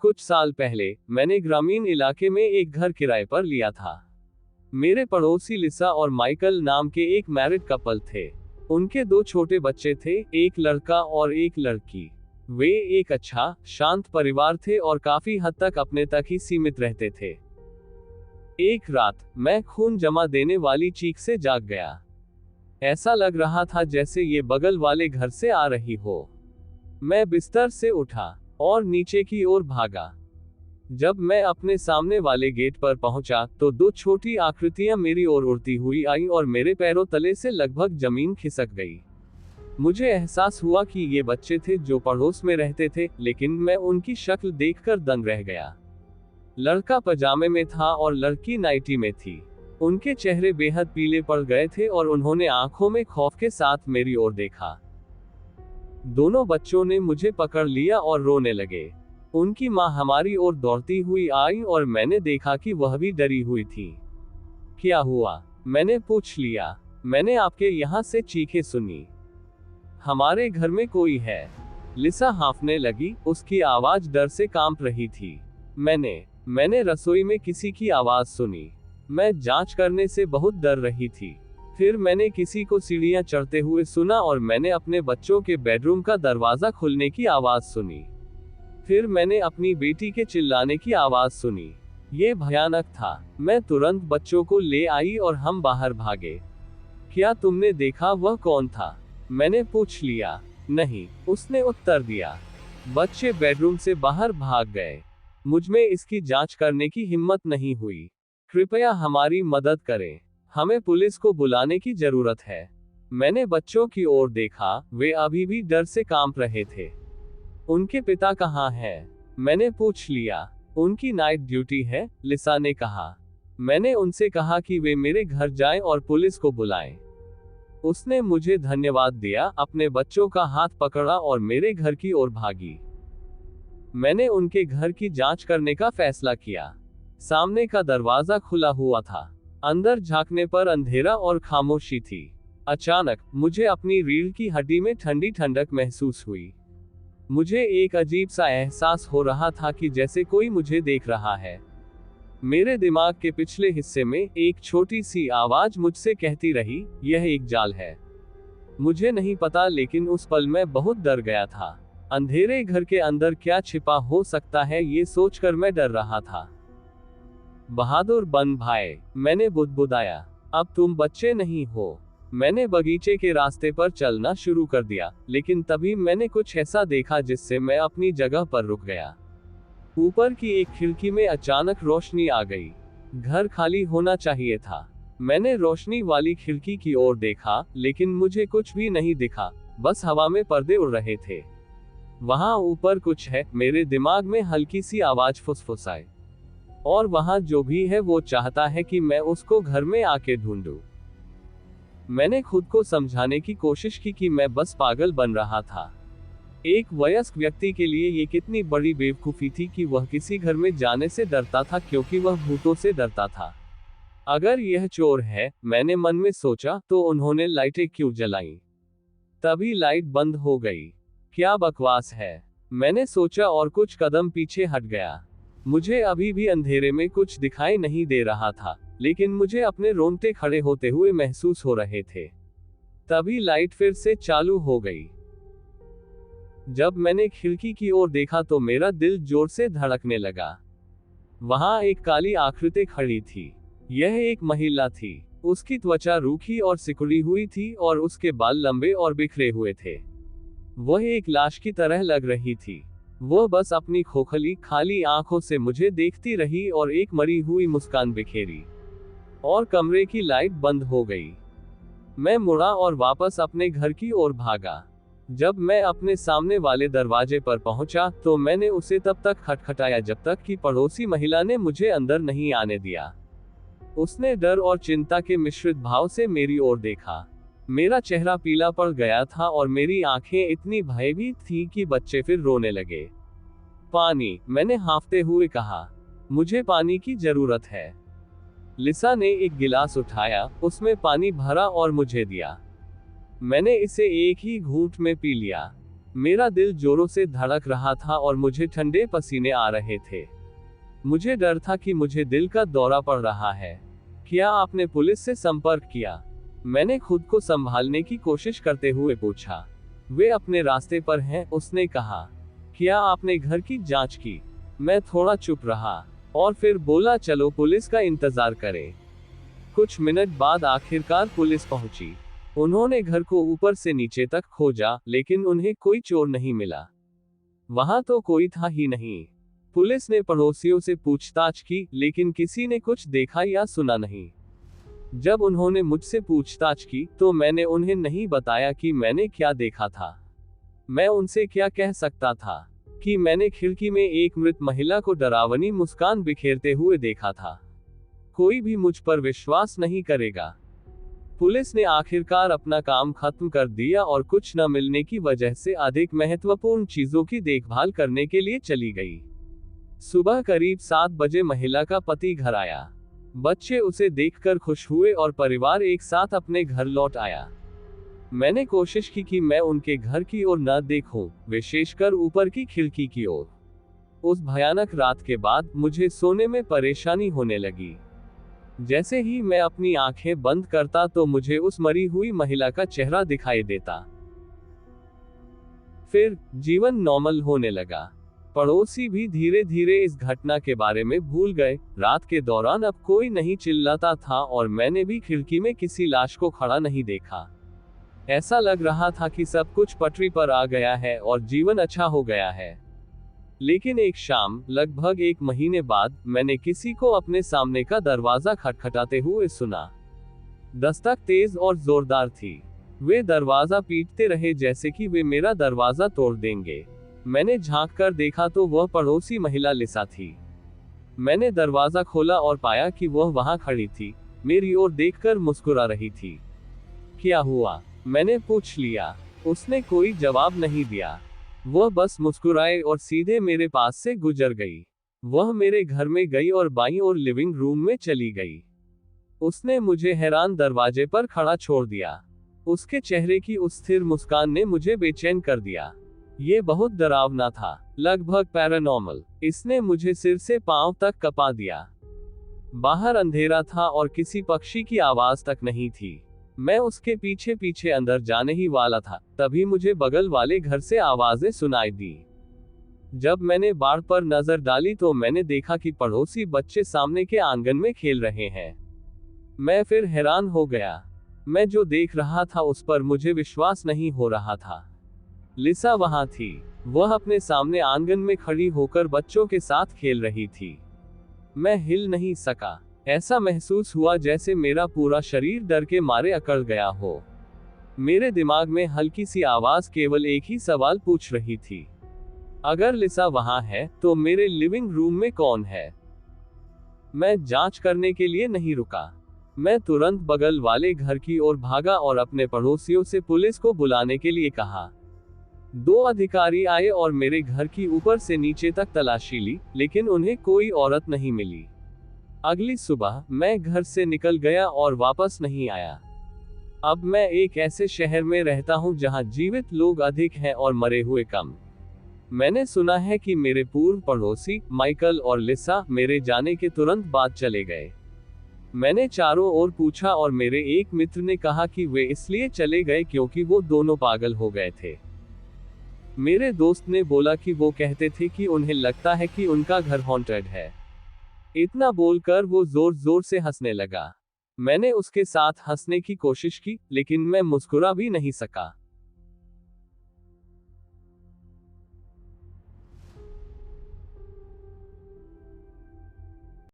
कुछ साल पहले मैंने ग्रामीण इलाके में एक घर किराए पर लिया था। मेरे पड़ोसी लिसा और माइकल नाम के एक मैरिड कपल थे। उनके 2 छोटे बच्चे थे, एक लड़का और एक लड़की। वे एक अच्छा, शांत परिवार थे और काफी हद तक अपने तक ही सीमित रहते थे। एक रात मैं खून जमा देने वाली चीख से जाग गया। ऐसा लग रहा था जैसे ये बगल वाले घर से आ रही हो। मैं बिस्तर से उठा और नीचे की ओर भागा। जब मैं अपने सामने वाले गेट पर पहुंचा तो 2 छोटी आकृतियां मेरी ओर उड़ती हुई आईं और मेरे पैरों तले से लगभग जमीन खिसक गई। मुझे एहसास हुआ कि ये बच्चे थे जो पड़ोस में रहते थे, लेकिन मैं उनकी शक्ल देखकर दंग रह गया। लड़का पजामे में था और लड़की नाइटी में थी। उनके चेहरे बेहद पीले पड़ गए थे और उन्होंने आंखों में खौफ के साथ मेरी ओर देखा। दोनों बच्चों ने मुझे पकड़ लिया और रोने लगे। उनकी मां हमारी ओर दौड़ती हुई आई और मैंने देखा कि वह भी डरी हुई थी। क्या हुआ? मैंने पूछ लिया। मैंने आपके यहाँ से चीखें सुनी। हमारे घर में कोई है। लिसा हाँफने लगी, उसकी आवाज डर से कांप रही थी। मैंने रसोई में किसी की आवाज सुनी। मैं जांच करने से बहुत डर रही थी। फिर मैंने किसी को सीढ़ियां चढ़ते हुए सुना और मैंने अपने बच्चों के बेडरूम का दरवाजा खुलने की आवाज सुनी। फिर मैंने अपनी बेटी के चिल्लाने की आवाज सुनी। ये भयानक था। मैं तुरंत बच्चों को ले आई और हम बाहर भागे। क्या तुमने देखा वह कौन था? मैंने पूछ लिया। नहीं, उसने उत्तर दिया। बच्चे बेडरूम से बाहर भाग गए। मुझमें इसकी जांच करने की हिम्मत नहीं हुई। कृपया हमारी मदद करें। हमें पुलिस को बुलाने की जरूरत है। मैंने बच्चों की ओर देखा, वे अभी भी डर से कांप रहे थे। उनके पिता कहाँ हैं? मैंने पूछ लिया। उनकी नाइट ड्यूटी है, लिसा ने कहा। मैंने उनसे कहा कि वे मेरे घर जाएं और पुलिस को बुलाएं। उसने मुझे धन्यवाद दिया, अपने बच्चों का हाथ पकड़ा और मेरे घर की ओर भागी। मैंने उनके घर की जांच करने का फैसला किया। सामने का दरवाजा खुला हुआ था। अंदर झांकने पर अंधेरा और खामोशी थी। अचानक मुझे अपनी रीढ़ की हड्डी में ठंडी ठंडक महसूस हुई। मुझे एक अजीब सा एहसास हो रहा था कि जैसे कोई मुझे देख रहा है। मेरे दिमाग के पिछले हिस्से में एक छोटी सी आवाज मुझसे कहती रही, यह एक जाल है। मुझे नहीं पता, लेकिन उस पल मैं बहुत डर गया था। अंधेरे घर के अंदर क्या छिपा हो सकता है, ये सोचकर मैं डर रहा था। बहादुर बन भाई, मैंने बुदबुदाया। अब तुम बच्चे नहीं हो। मैंने बगीचे के रास्ते पर चलना शुरू कर दिया, लेकिन तभी मैंने कुछ ऐसा देखा जिससे मैं अपनी जगह पर रुक गया। ऊपर की एक खिड़की में अचानक रोशनी आ गई। घर खाली होना चाहिए था। मैंने रोशनी वाली खिड़की की ओर देखा, लेकिन मुझे कुछ भी नहीं दिखा, बस हवा में पर्दे उड़ रहे थे। वहां ऊपर कुछ है, मेरे दिमाग में हल्की सी आवाज फुसफुसाई। और वहां जो भी है वो चाहता है कि मैं उसको घर में आके ढूंढूं। मैंने खुद को समझाने की कोशिश की कि मैं बस पागल बन रहा था। एक वयस्क व्यक्ति के लिए ये कितनी बड़ी बेवकूफी थी कि वह किसी घर में जाने से डरता था क्योंकि वह भूतों से डरता था। अगर यह चोर है, मैंने मन में सोचा, तो उन्होंने लाइटें क्यों जलाईं? तभी लाइट बंद हो गई। क्या बकवास है, मैंने सोचा और कुछ कदम पीछे हट गया। मुझे अभी भी अंधेरे में कुछ दिखाई नहीं दे रहा था, लेकिन मुझे अपने रोंगटे खड़े होते हुए महसूस हो रहे थे। तभी लाइट फिर से चालू हो गई। जब मैंने खिड़की की ओर देखा तो मेरा दिल जोर से धड़कने लगा। वहां एक काली आकृति खड़ी थी। यह एक महिला थी। उसकी त्वचा रूखी और सिकुड़ी हुई थी और उसके बाल लंबे और बिखरे हुए थे। वह एक लाश की तरह लग रही थी। वह बस अपनी खोखली खाली आंखों से मुझे देखती रही और एक मरी हुई मुस्कान बिखेरी। और कमरे की लाइट बंद हो गई। मैं मुड़ा और वापस अपने घर की ओर भागा। जब मैं अपने सामने वाले दरवाजे पर पहुंचा तो मैंने उसे तब तक खटखटाया जब तक कि पड़ोसी महिला ने मुझे अंदर नहीं आने दिया। उसने डर और चिंता के मिश्रित भाव से मेरी ओर देखा। मेरा चेहरा पीला पड़ गया था और मेरी आंखें इतनी भयभीत थीं कि बच्चे फिर रोने लगे। पानी, मैंने हाँफते हुए कहा। मुझे पानी की जरूरत है। लिसा ने एक गिलास उठाया, उसमें पानी भरा और मुझे दिया। मैंने इसे एक ही घूंट में पी लिया। मेरा दिल जोरों से धड़क रहा था और मुझे ठंडे पसीने आ रहे थे। मुझे डर था कि मुझे दिल का दौरा पड़ रहा है। क्या आपने पुलिस से संपर्क किया? मैंने खुद को संभालने की कोशिश करते हुए पूछा। वे अपने रास्ते पर हैं, उसने कहा। क्या आपने घर की जांच की? मैं थोड़ा चुप रहा और फिर बोला, चलो पुलिस का इंतजार करें। कुछ मिनट बाद आखिरकार पुलिस पहुंची। उन्होंने घर को ऊपर से नीचे तक खोजा, लेकिन उन्हें कोई चोर नहीं मिला। वहां तो कोई था ही नहीं। पुलिस ने पड़ोसियों से पूछताछ की, लेकिन किसी ने कुछ देखा या सुना नहीं। जब उन्होंने मुझसे पूछताछ की, तो मैंने उन्हें नहीं बताया कि मैंने क्या देखा था। मैं उनसे क्या कह सकता था कि मैंने खिड़की में एक मृत महिला को डरावनी मुस्कान बिखेरते हुए देखा था। कोई भी मुझ पर विश्वास नहीं करेगा। पुलिस ने आखिरकार अपना काम खत्म कर दिया और कुछ न मिलने की वजह से अधिक महत्वपूर्ण चीजों की देखभाल करने के लिए चली गई। सुबह करीब 7 बजे महिला का पति घर आया। बच्चे उसे देखकर खुश हुए और परिवार एक साथ अपने घर लौट आया। मैंने कोशिश की कि मैं उनके घर की ओर न देखूं, विशेषकर ऊपर की खिड़की की ओर। उस भयानक रात के बाद मुझे सोने में परेशानी होने लगी। जैसे ही मैं अपनी आंखें बंद करता तो मुझे उस मरी हुई महिला का चेहरा दिखाई देता। फिर जीवन नॉर्मल होने लगा। पड़ोसी भी धीरे धीरे इस घटना के बारे में भूल गए। रात के दौरान अब कोई नहीं चिल्लाता था और मैंने भी खिड़की में किसी लाश को खड़ा नहीं देखा। ऐसा लग रहा था कि सब कुछ पटरी पर आ गया है और जीवन अच्छा हो गया है। लेकिन एक शाम, लगभग 1 महीने बाद, मैंने किसी को अपने सामने का दरवाजा खटखटाते हुए सुना। दस्तक तेज और जोरदार थी। वे दरवाजा पीटते रहे जैसे कि वे मेरा दरवाजा तोड़ देंगे। मैंने झांक कर देखा तो वह पड़ोसी महिला लिसा थी। मैंने दरवाजा खोला और पाया कि वह वहां खड़ी थी, मेरी ओर देखकर मुस्कुरा रही थी। क्या हुआ? मैंने पूछ लिया। उसने कोई जवाब नहीं दिया। वह बस मुस्कुराए और सीधे मेरे पास से गुजर गई। वह मेरे घर में गई और बाईं ओर लिविंग रूम में चली गई। उसने मुझे हैरान दरवाजे पर खड़ा छोड़ दिया। उसके चेहरे की उस स्थिर मुस्कान ने मुझे बेचैन कर दिया। ये बहुत डरावना था, लगभग पैरानॉर्मल। इसने मुझे सिर से पांव तक कपा दिया। बाहर अंधेरा था और किसी पक्षी की आवाज तक नहीं थी। मैं उसके पीछे पीछे अंदर जाने ही वाला था, तभी मुझे बगल वाले घर से आवाजें सुनाई दी। जब मैंने बाड़ पर नजर डाली तो मैंने देखा कि पड़ोसी बच्चे सामने के आंगन में खेल रहे हैं। मैं फिर हैरान हो गया। मैं जो देख रहा था उस पर मुझे विश्वास नहीं हो रहा था। लिसा वहां थी। वह अपने सामने आंगन में खड़ी होकर बच्चों के साथ खेल रही थी। मैं हिल नहीं सका। ऐसा महसूस हुआ जैसे मेरा पूरा शरीर डर के मारे अकड़ गया हो। मेरे दिमाग में हल्की सी आवाज केवल एक ही सवाल पूछ रही थी, अगर लिसा वहां है तो मेरे लिविंग रूम में कौन है? मैं जांच करने के लिए नहीं रुका। मैं तुरंत बगल वाले घर की ओर भागा और अपने पड़ोसियों से पुलिस को बुलाने के लिए कहा। 2 अधिकारी आए और मेरे घर की ऊपर से नीचे तक तलाशी ली, लेकिन उन्हें कोई औरत नहीं मिली। अगली सुबह मैं घर से निकल गया और वापस नहीं आया। अब मैं एक ऐसे शहर में रहता हूं जहां जीवित लोग अधिक हैं और मरे हुए कम। मैंने सुना है कि मेरे पूर्व पड़ोसी माइकल और लिसा मेरे जाने के तुरंत बाद चले गए। मैंने चारों ओर पूछा और मेरे एक मित्र ने कहा कि वे इसलिए चले गए क्योंकि वो दोनों पागल हो गए थे। मेरे दोस्त ने बोला कि वो कहते थे कि उन्हें लगता है कि उनका घर हॉन्टेड है। इतना बोलकर वो जोर जोर से हंसने लगा। मैंने उसके साथ हंसने की कोशिश की, लेकिन मैं मुस्कुरा भी नहीं सका।